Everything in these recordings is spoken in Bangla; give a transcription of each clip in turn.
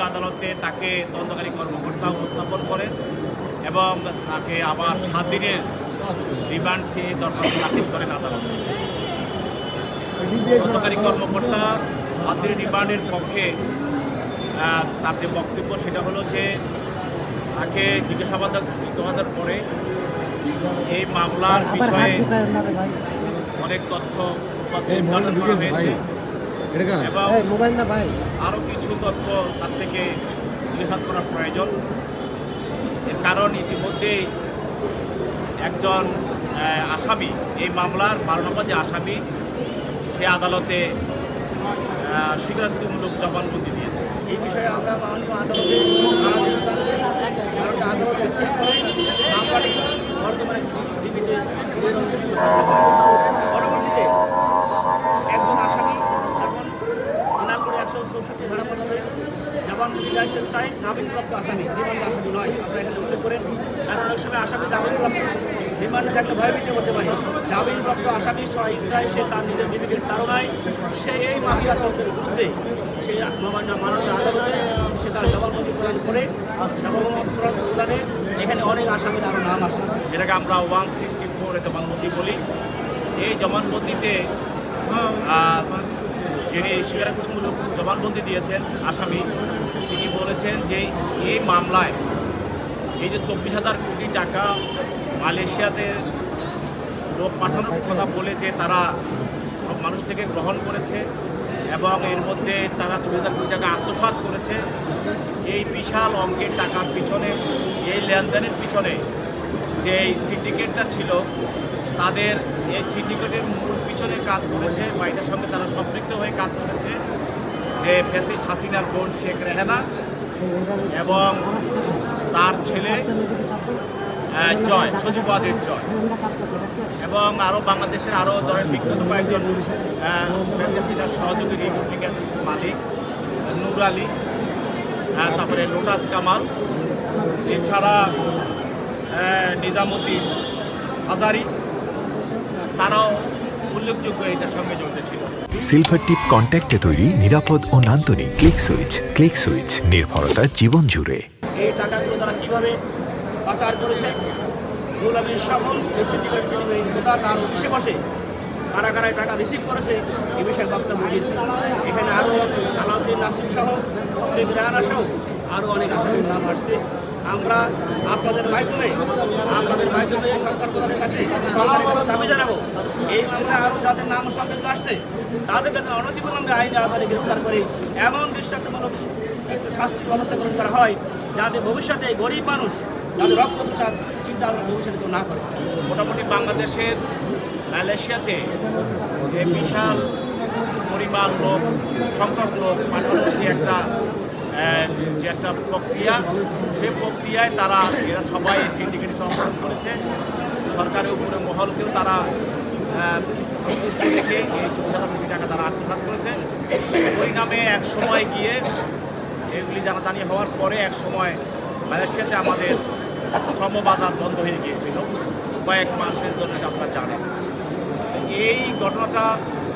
আদালতে তাকে তদন্তকারী কর্মকর্তা উপস্থাপন করেন এবং তাকে আবার 7 দিনের রিমান্ড চেয়ে দরখাস্ত দাখিল করেন আদালতে। তদন্তকারী কর্মকর্তা 7 দিনের রিমান্ডের পক্ষে তার যে বক্তব্য সেটা হলো যে তাকে জিজ্ঞাসাবাদের পরে এই মামলার বিষয়ে অনেক তথ্য উদ্ঘাটন করা হয়েছে এবং আরও কিছু তথ্য তার থেকে জিজ্ঞাসা করার প্রয়োজন। এর কারণ ইতিমধ্যেই একজন আসামি, এই মামলার 12 নম্বর যে আসামি, সে আদালতে স্বীকারোক্তিমূলক জবানবন্দি দিয়েছে। এই বিষয়ে আমরা মাননীয় আদালতে বর্তমানে পরবর্তীতে একজন আসামি যখন জেনার করে 164 ধারা মোতাবেক জবানবন্দি দায়ের চাই, জামিনপ্রাপ্ত আসামি, রিমান্ড আসামি নয়। আমরা এখানে উল্লেখ করেন, কারণ অনেক সময় আসামি জামিনপ্রাপ্ত, রিমান্ডে থাকলে ভয়ভীতি করতে পারি। জামিনপ্রাপ্ত আসামি স্ব ইচ্ছায় সে তার নিজের বিবেকের তাড়নায় সে এই মামলা চক্রের বিরুদ্ধে সে মাননীয় আদালতে সে তার জবানবন্দি প্রদান করে। জবানবন্দি প্রদানে এখানে অনেক আসামির আরও নাম আসে, যেটাকে আমরা 164 জবানবন্দি বলি। এই জবানবন্দিতে যিনি স্বীকারোক্তিমূলক জবানবন্দি দিয়েছেন আসামি, তিনি বলেছেন যে এই মামলায় এই যে 24,000 কোটি টাকা মালয়েশিয়াতে লোক পাঠানোর কথা বলে যে তারা মানুষ থেকে গ্রহণ করেছে এবং এর মধ্যে তারা 24,000 কোটি টাকা আত্মসাৎ করেছে। এই বিশাল অঙ্কের টাকার পিছনে, এই লেনদেনের পিছনে যে এই সিন্ডিকেটটা ছিল, তাদের এই সিন্ডিকেটের মূল পিছনে কাজ করেছে বা এটার সঙ্গে তারা সম্পৃক্ত হয়ে কাজ করেছে যে ফ্যাসিস্ট হাসিনার বোন শেখ রেহানা এবং তার ছেলে জয়, সজীব ওয়াজেদ জয়, এবং আরও বাংলাদেশের আরও ধরেন বিখ্যাত কয়েকজন ফ্যাসিলিটির সহযোগী রিপোর্টিং এজেন্সির মালিক নূর আলী, তারপরে লোটাস কামাল, এছাড়া নিজামুদ্দিন হাজারি, তারাও উল্লেখযোগ্য এটার সঙ্গে জড়িত ছিল। সিলভার টিপ কন্ট্যাক্টে তৈরি নিরাপদ ও নান্দনিক ক্লিক সুইচ নির্ভরতা জীবন জুড়ে। এই টাকাগুলো তারা কীভাবে পাচার করেছে, গোলামীর সকল সিন্ডিকেট যিনি তার অফিসে বসে কারা কারা টাকা রিসিভ করেছে এ বিষয়ে বক্তব্য দিয়েছে। এখানে আরও আলাউদ্দিন নাসিম সহ শেখ রেহানা সহ আরও অনেক আসামির নাম আসছে। আমরা আপনাদের মাধ্যমে সরকার প্রধানের কাছে দাবি জানাবো, এই মামলায় আরও যাদের নাম সম্পৃক্ত আসছে তাদের কাছে অনতিবিলম্বে আইনে আদালতে গ্রেপ্তার করে এমন দৃষ্টান্তমূলক একটু শাস্তির ব্যবস্থা গ্রহণ করা হয় যাতে ভবিষ্যতে এই গরিব মানুষ যাদের রক্ত শোষার চিন্তা ভবিষ্যতে কেউ না করে। মোটামুটি বাংলাদেশের মালয়েশিয়াতে এই বিশাল পরিমাণ লোক, সংখ্যক লোক পাঠানোর যে একটা প্রক্রিয়া, সেই প্রক্রিয়ায় এরা সবাই সিন্ডিকেটে অংশগ্রহণ করেছে। সরকারের উপরে মহলকেও তারা সন্তুষ্ট রেখে এই 24,000 কোটি টাকা তারা আত্মসাৎ করেছে। পরিণামে এক সময় গিয়ে এগুলি জানাজানি হওয়ার পরে এক সময় মালয়েশিয়াতে আমাদের শ্রমবাজার বন্ধ হয়ে গিয়েছিল কয়েক মাসের জন্য, এটা আপনারা জানেন। এই ঘটনাটা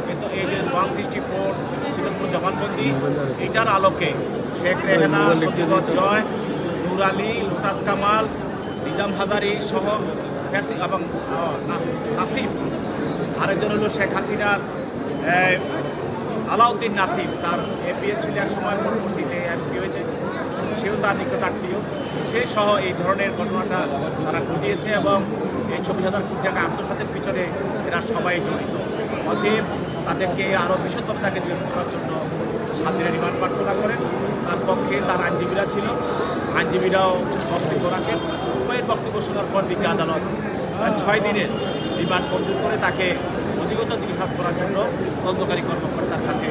কিন্তু এই যে 164 সেটা কোনো জবানবন্দি, এটার আলোকে শেখ রেহানা, সজীব জয়, নূর আলী, লোটাস কামাল, নিজাম হাজারি সহ এবং নাসিম, আরেকজন হলো শেখ হাসিনার আলাউদ্দিন নাসিম, তার এমপিএ ছিল এক সময়, পরবর্তীতে এমপি হয়েছে, সেও তার নিকটাত্মীয়, সে সহ এই ধরনের ঘটনাটা তারা ঘটিয়েছে এবং এই 24,000 কোটি টাকা আত্মসাতের পিছনে এরা সবাই জড়িত। অতএব তাদেরকে আরও বিশদভাবে তাকে জেল করার জন্য 7 দিনের রিমান্ড প্রার্থনা করেন। তার পক্ষে তার আইনজীবীরা ছিল, আইনজীবীরাও বক্তব্য রাখেন। উভয়ের বক্তব্য শোনার পর বিজ্ঞ আদালত 6 দিনের রিমান্ড মঞ্জুর করে তাকে অধিগত জিজ্ঞাসাবাদ করার জন্য তদন্তকারী কর্মকর্তার কাছে